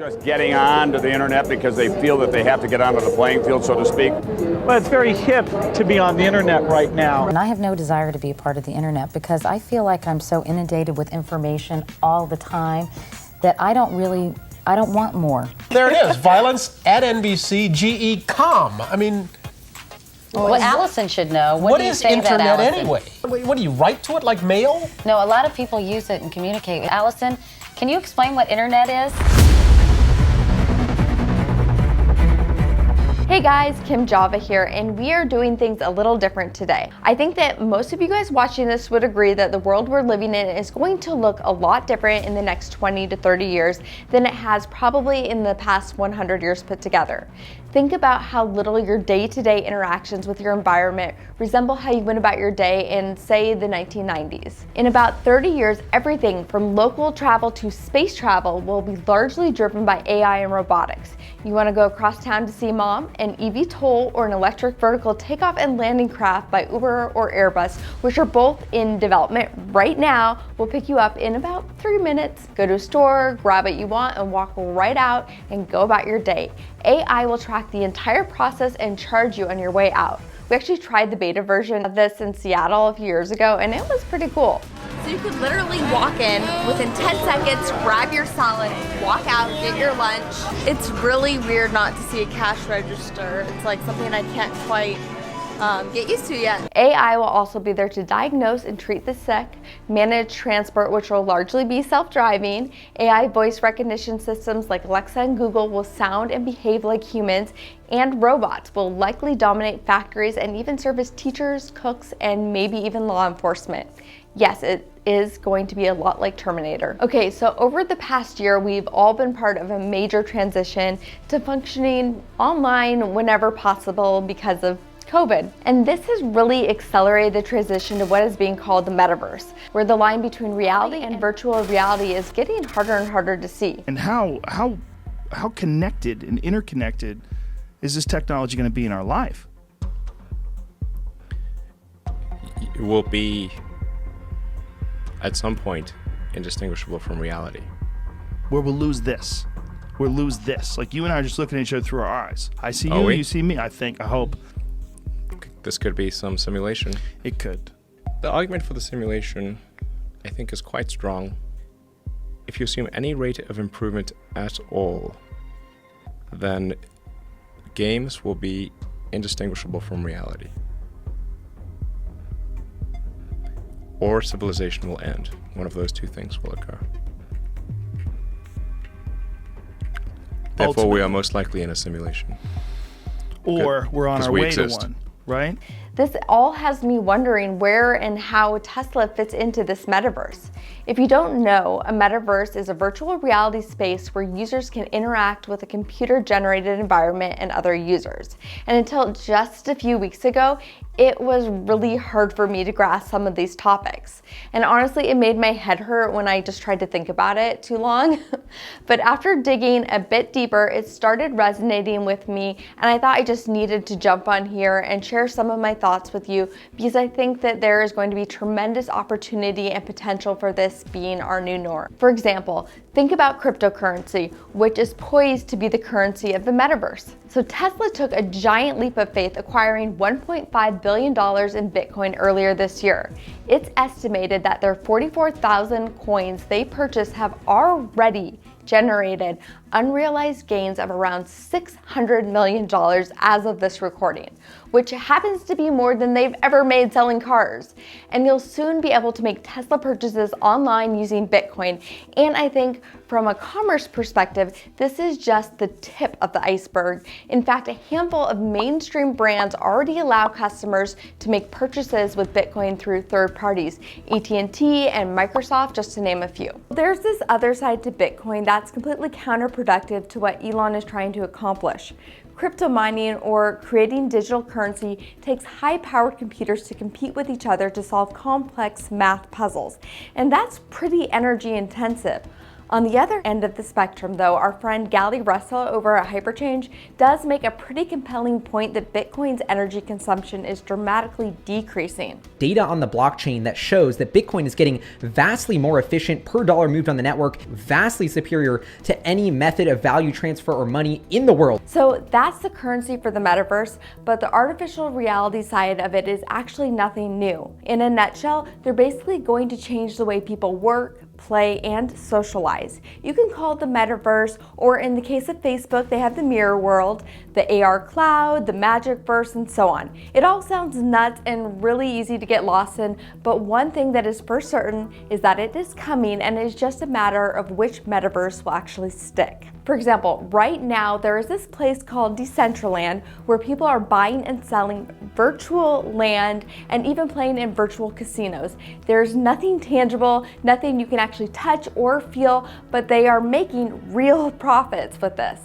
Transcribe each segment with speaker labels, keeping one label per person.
Speaker 1: just getting on to the internet because they feel that they have to get onto the playing field, so to speak?
Speaker 2: Well, it's very hip to be on the internet right now.
Speaker 3: And I have no desire to be a part of the internet because I feel like I'm so inundated with information all the time that I don't want more.
Speaker 4: There it is, violence at NBC, GE calm. I mean,
Speaker 3: well, Allison should know.
Speaker 4: What is internet anyway? What do you write to it like mail?
Speaker 3: No, a lot of people use it and communicate. Allison, can you explain what internet is?
Speaker 5: Hey guys, Kim Java here, and we are doing things a little different today. I think that most of you guys watching this would agree that the world we're living in is going to look a lot different in the next 20 to 30 years than it has probably in the past 100 years put together. Think about how little your day-to-day interactions with your environment resemble how you went about your day in, say, the 1990s. In about 30 years, everything from local travel to space travel will be largely driven by AI and robotics. You want to go across town to see mom? An eVTOL or an electric vertical takeoff and landing craft by Uber or Airbus, which are both in development right now, will pick you up in about 3 minutes. Go to a store, grab what you want, and walk right out and go about your day. AI will track the entire process and charge you on your way out. We actually tried the beta version of this in Seattle a few years ago, and it was pretty cool. So you could literally walk in, within 10 seconds, grab your salad, walk out, get your lunch. It's really weird not to see a cash register. It's like something I can't quite get used to yet. AI will also be there to diagnose and treat the sick, manage transport, which will largely be self-driving. AI voice recognition systems like Alexa and Google will sound and behave like humans, and robots will likely dominate factories and even serve as teachers, cooks, and maybe even law enforcement. Yes, it is going to be a lot like Terminator. Okay, so over the past year, we've all been part of a major transition to functioning online whenever possible because of COVID. And this has really accelerated the transition to what is being called the Metaverse, where the line between reality and virtual reality is getting harder and harder to see.
Speaker 6: And how connected and interconnected is this technology going to be in our life?
Speaker 7: It will be, at some point, indistinguishable from reality.
Speaker 6: Where we'll lose this. We'll lose this. Like you and I are just looking at each other through our eyes. I see you, you see me, I hope.
Speaker 7: This could be some simulation.
Speaker 6: It could.
Speaker 7: The argument for the simulation, I think, is quite strong. If you assume any rate of improvement at all, then games will be indistinguishable from reality. Or civilization will end. One of those two things will occur. Therefore, we are most likely in a simulation.
Speaker 6: Or we're on our way to one, right?
Speaker 5: This all has me wondering where and how Tesla fits into this metaverse. If you don't know, a metaverse is a virtual reality space where users can interact with a computer-generated environment and other users. And until just a few weeks ago, it was really hard for me to grasp some of these topics. And honestly, it made my head hurt when I just tried to think about it too long. But after digging a bit deeper, it started resonating with me, and I thought I just needed to jump on here and share some of my thoughts with you, because I think that there is going to be tremendous opportunity and potential for this being our new norm. For example, think about cryptocurrency, which is poised to be the currency of the metaverse. So Tesla took a giant leap of faith, acquiring $1.5 billion in Bitcoin earlier this year. It's estimated that their 44,000 coins they purchased have already generated unrealized gains of around $600 million as of this recording, which happens to be more than they've ever made selling cars. And you'll soon be able to make Tesla purchases online using Bitcoin. And I think from a commerce perspective, this is just the tip of the iceberg. In fact, a handful of mainstream brands already allow customers to make purchases with Bitcoin through third parties, AT&T and Microsoft, just to name a few. There's this other side to Bitcoin that's completely counterproductive to what Elon is trying to accomplish. Crypto mining, or creating digital currency, takes high-powered computers to compete with each other to solve complex math puzzles, and that's pretty energy intensive. On the other end of the spectrum though, our friend Gally Russell over at Hyperchange does make a pretty compelling point that Bitcoin's energy consumption is dramatically decreasing.
Speaker 8: Data on the blockchain that shows that Bitcoin is getting vastly more efficient per dollar moved on the network, vastly superior to any method of value transfer or money in the world.
Speaker 5: So that's the currency for the metaverse, but the artificial reality side of it is actually nothing new. In a nutshell, they're basically going to change the way people work, play, and socialize. You can call it the metaverse, or in the case of Facebook, they have the mirror world, the AR cloud, the magic verse, and so on. It all sounds nuts and really easy to get lost in, but one thing that is for certain is that it is coming, and it is just a matter of which metaverse will actually stick. For example, right now there is this place called Decentrland where people are buying and selling virtual land and even playing in virtual casinos. There's nothing tangible, nothing you can actually touch or feel, but they are making real profits with this.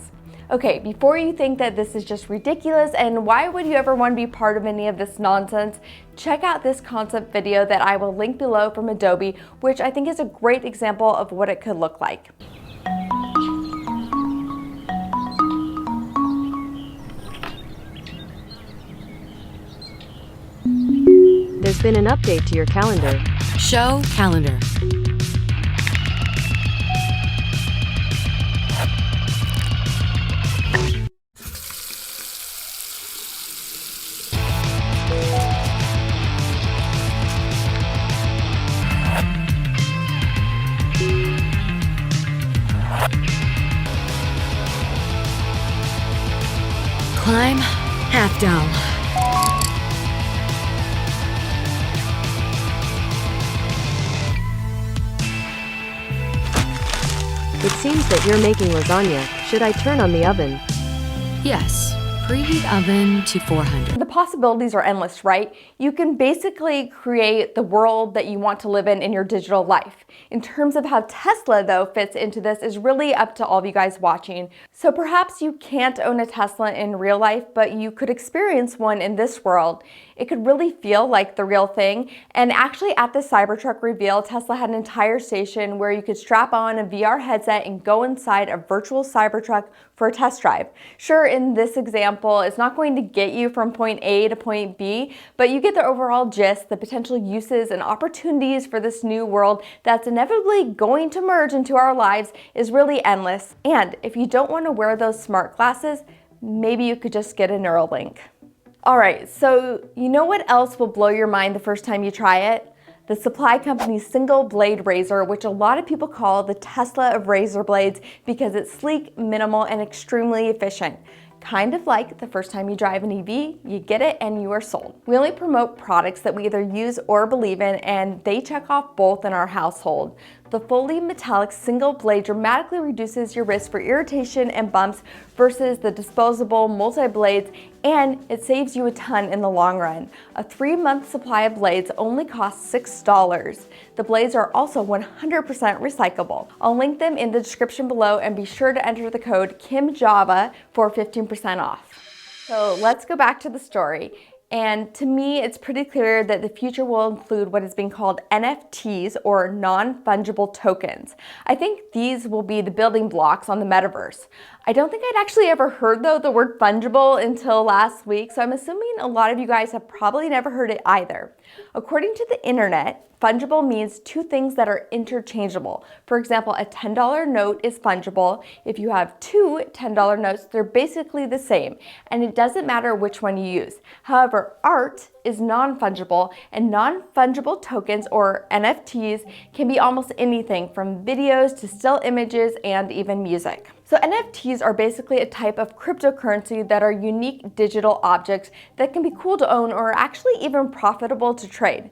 Speaker 5: Okay, before you think that this is just ridiculous and why would you ever want to be part of any of this nonsense, check out this concept video that I will link below from Adobe, which I think is a great example of what it could look like.
Speaker 9: There's been an update to your calendar.
Speaker 10: Show calendar. Climb, half down.
Speaker 9: It seems that you're making lasagna. Should I turn on the oven?
Speaker 10: Yes. Preheat oven to 400.
Speaker 5: The possibilities are endless, right? You can basically create the world that you want to live in your digital life. In terms of how Tesla, though, fits into this is really up to all of you guys watching. So perhaps you can't own a Tesla in real life, but you could experience one in this world. It could really feel like the real thing. And actually at the Cybertruck reveal, Tesla had an entire station where you could strap on a VR headset and go inside a virtual Cybertruck for a test drive. Sure, in this example, it's not going to get you from point A to point B, but you get the overall gist, the potential uses and opportunities for this new world that's inevitably going to merge into our lives is really endless. And if you don't want to wear those smart glasses, maybe you could just get a Neuralink. All right, so you know what else will blow your mind the first time you try it? The Supply Company's single blade razor, which a lot of people call the Tesla of razor blades because it's sleek, minimal, and extremely efficient. Kind of like the first time you drive an EV, you get it and you are sold. We only promote products that we either use or believe in, and they check off both in our household. The fully metallic single blade dramatically reduces your risk for irritation and bumps versus the disposable multi-blades, and it saves you a ton in the long run. A 3-month supply of blades only costs $6. The blades are also 100% recyclable. I'll link them in the description below, and be sure to enter the code KIMJAVA for 15% off. So let's go back to the story. And to me, it's pretty clear that the future will include what is being called NFTs, or non-fungible tokens. I think these will be the building blocks on the metaverse. I don't think I'd actually ever heard, though, the word fungible until last week, so I'm assuming a lot of you guys have probably never heard it either. According to the internet, fungible means two things that are interchangeable. For example, a $10 note is fungible. If you have two $10 notes, they're basically the same, and it doesn't matter which one you use. However, art is non-fungible, and non-fungible tokens, or NFTs, can be almost anything from videos to still images and even music. So NFTs are basically a type of cryptocurrency that are unique digital objects that can be cool to own or actually even profitable to trade.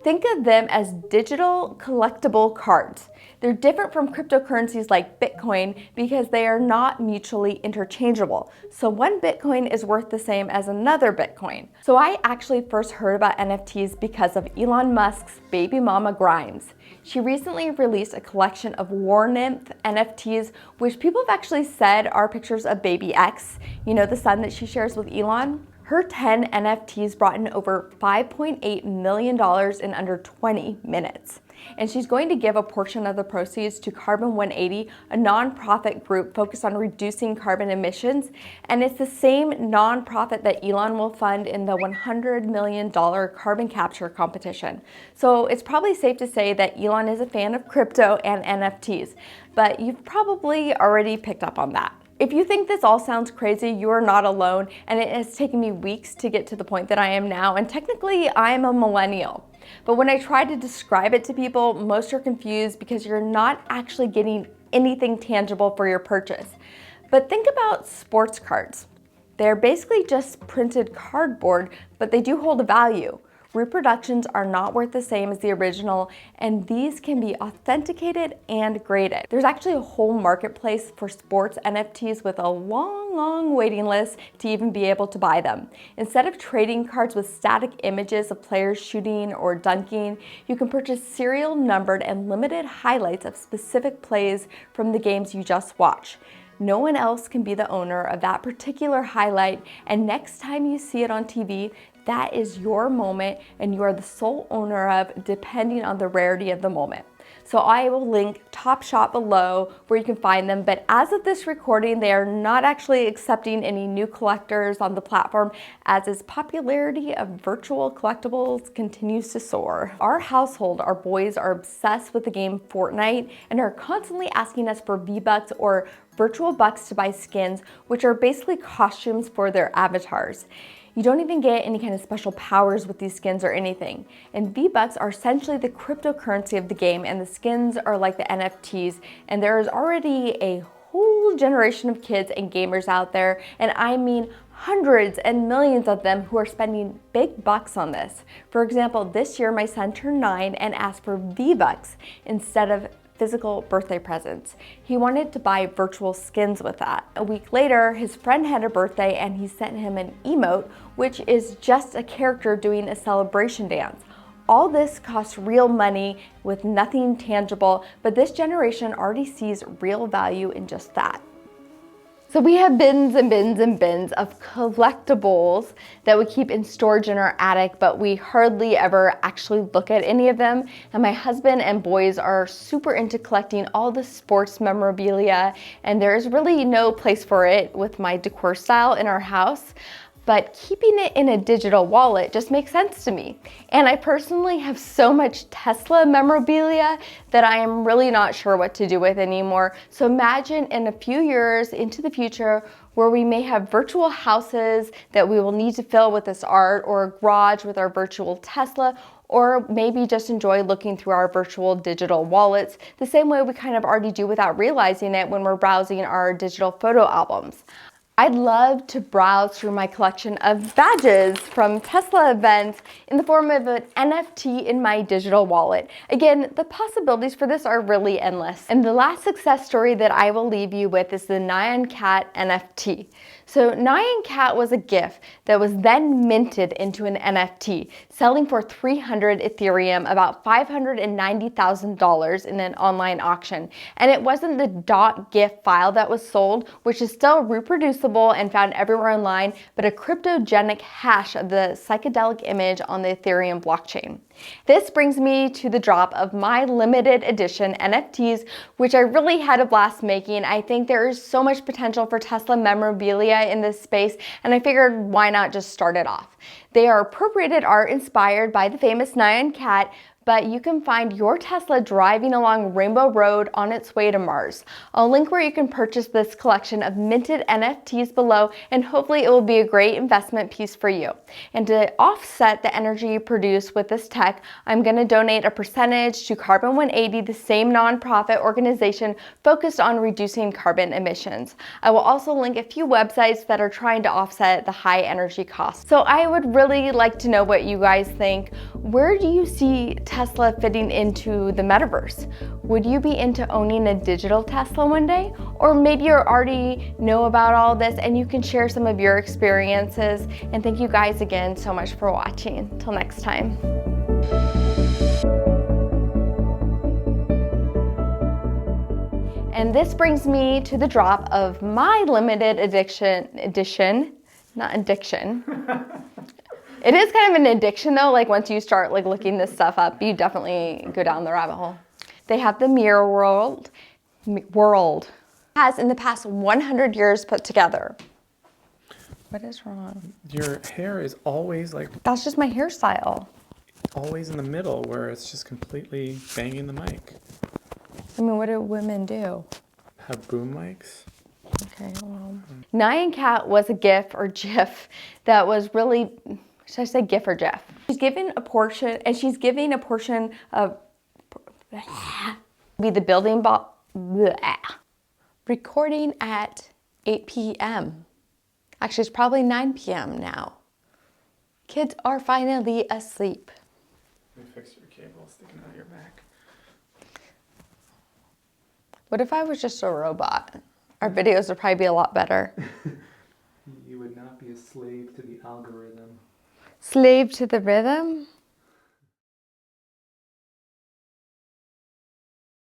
Speaker 5: Think of them as digital collectible cards. They're different from cryptocurrencies like Bitcoin because they are not mutually interchangeable. So one Bitcoin is worth the same as another Bitcoin. So I actually first heard about NFTs because of Elon Musk's baby mama Grimes. She recently released a collection of war nymph NFTs, which people have actually said are pictures of baby X, you know, the son that she shares with Elon. Her 10 NFTs brought in over $5.8 million in under 20 minutes. and she's going to give a portion of the proceeds to Carbon 180, a nonprofit group focused on reducing carbon emissions. And it's the same nonprofit that Elon will fund in the $100 million carbon capture competition. So it's probably safe to say that Elon is a fan of crypto and NFTs, but you've probably already picked up on that. If you think this all sounds crazy, you are not alone, and it has taken me weeks to get to the point that I am now, and technically I'm a millennial. But when I try to describe it to people, most are confused because you're not actually getting anything tangible for your purchase. But think about sports cards. They're basically just printed cardboard, but they do hold a value. Reproductions are not worth the same as the original, and these can be authenticated and graded. There's actually a whole marketplace for sports NFTs with a long waiting list to even be able to buy them. Instead of trading cards with static images of players shooting or dunking, you can purchase serial numbered and limited highlights of specific plays from the games you just watched. No one else can be the owner of that particular highlight, and next time you see it on TV, that is your moment and you are the sole owner of, depending on the rarity of the moment. So I will link Top Shop below where you can find them, but as of this recording, they are not actually accepting any new collectors on the platform as its popularity of virtual collectibles continues to soar. Our household, our boys are obsessed with the game Fortnite and are constantly asking us for V-Bucks or virtual bucks to buy skins, which are basically costumes for their avatars. You don't even get any kind of special powers with these skins or anything. And V-Bucks are essentially the cryptocurrency of the game, and the skins are like the NFTs. And there is already a whole generation of kids and gamers out there, and I mean hundreds and millions of them, who are spending big bucks on this. For example, this year my son turned 9 and asked for V-Bucks instead of physical birthday presents. He wanted to buy virtual skins with that. A week later, his friend had a birthday and he sent him an emote, which is just a character doing a celebration dance. All this costs real money with nothing tangible, but this generation already sees real value in just that. So we have bins and bins and bins of collectibles that we keep in storage in our attic, but we hardly ever actually look at any of them. And my husband and boys are super into collecting all the sports memorabilia, and there's really no place for it with my decor style in our house. But keeping it in a digital wallet just makes sense to me. And I personally have so much Tesla memorabilia that I am really not sure what to do with anymore. So imagine in a few years into the future where we may have virtual houses that we will need to fill with this art, or a garage with our virtual Tesla, or maybe just enjoy looking through our virtual digital wallets the same way we kind of already do without realizing it when we're browsing our digital photo albums. I'd love to browse through my collection of badges from Tesla events in the form of an NFT in my digital wallet. Again, the possibilities for this are really endless. And the last success story that I will leave you with is the Nyan Cat NFT. So Nyan Cat was a GIF that was then minted into an NFT, selling for 300 Ethereum, about $590,000 in an online auction. And it wasn't the .gif file that was sold, which is still reproducible and found everywhere online, but a cryptogenic hash of the psychedelic image on the Ethereum blockchain. This brings me to the drop of my limited edition NFTs, which I really had a blast making. I think there is so much potential for Tesla memorabilia in this space, and I figured why not just start it off. They are appropriated art inspired by the famous Nyan Cat, but you can find your Tesla driving along Rainbow Road on its way to Mars. I'll link where you can purchase this collection of minted NFTs below, and hopefully it will be a great investment piece for you. And to offset the energy you produce with this tech, I'm gonna donate a percentage to Carbon 180, the same nonprofit organization focused on reducing carbon emissions. I will also link a few websites that are trying to offset the high energy costs. So I would really like to know what you guys think. Where do you see Tesla fitting into the metaverse? Would you be into owning a digital Tesla one day? Or maybe you already know about all this and you can share some of your experiences. And thank you guys again so much for watching. Until next time. And this brings me to the drop of my limited edition, It is kind of an addiction though. Like once you start like looking this stuff up, you definitely go down the rabbit hole. They have the mirror world has in the past 100 years put together. What is wrong?
Speaker 11: Your hair is always like
Speaker 5: That's just my hairstyle.
Speaker 11: always in the middle where it's just completely banging the mic.
Speaker 5: I mean, what do women do?
Speaker 11: Have boom mics.
Speaker 5: Okay, well. Nyan Cat was a GIF or GIF that was really, should I say GIF or GIF? She's given a portion, and she's giving a portion of, be the building block, recording at 8 p.m. Actually, it's probably 9 p.m. now. Kids are finally asleep.
Speaker 11: Let me fix your cable sticking out of your back.
Speaker 5: What if I was just a robot? Our videos would probably be a lot better.
Speaker 11: You would not be a slave to the algorithm.
Speaker 5: Slave to the rhythm?